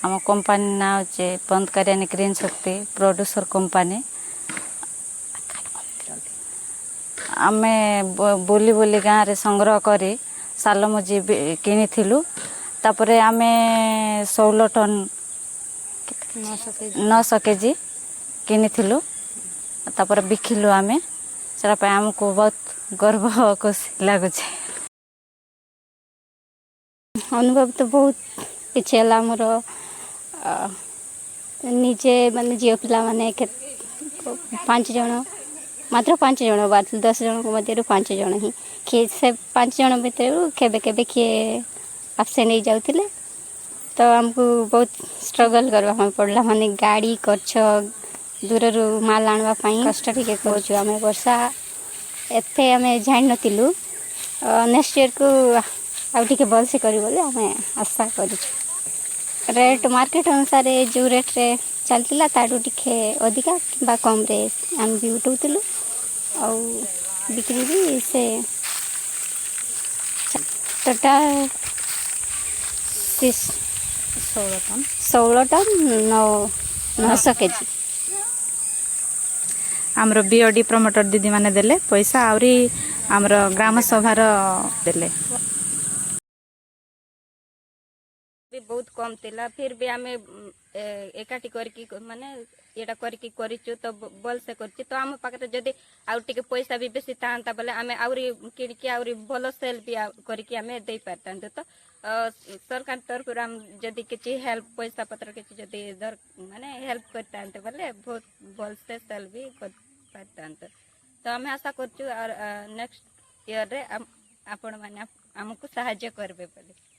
आम कंपनी ना होचे बंद करियानी ग्रीन शक्ति प्रोड्यूसर कंपनी आमे बोली बोली गाँव रे संग्रह करी साल मजी किनी तापरे आमे 16 टन 900 केजी किनी तापर बिकिलु आमे सेटा पे हमको बहुत गर्व खुशी लगुचे। अनुभव तो बहुत किसी है मोर निजे माने झील पिला माने 5 जन मात्र 5 जन 10 जन मध्य 5 जन ही किए से 5 जन भितर केबे केबे किए आपसे नहीं जाउतिले तो हमको बहुत स्ट्रगल करवा पड़ला माने गाड़ी खर्च दूर माल आनवा पाई कष्ट टिके करछु आमे वर्षा एते आमे जान नतिलु नेक्स्ट ईयर को आउ टिके भल से करी बोले आमे आशा करू। रेट मार्केट अनुसार जो रेट रे चलतिला ताडू टिके अधिका बा कम रे हम भी उठौतिलु और बिक्री भी से टोटल 16 टन 900 केजी आमर बीओडी प्रमोटर दीदी माने देले पैसा आउरी आमर ग्राम सभार देले भी बहुत कम थिला फिर भी आमे एकाठी करकी माने एटा करकी करिचु तो बल से करछि तो हम पाखरे जदी आउ टिके पैसा भी बेसी तांता बोले आमे आउरी किनकी आउरी भलो सेल भी करकी आमे देई पारतां तो सरकार तरफ हम जदी किछि हेल्प पैसा पत्र किछि जदी दर माने हेल्प करतां बोले बहुत भल से सेल भी कर पारतां तो हमें आशा करछु और नेक्स्ट ईयर रे आपण माने हमको सहायता करबे बोले।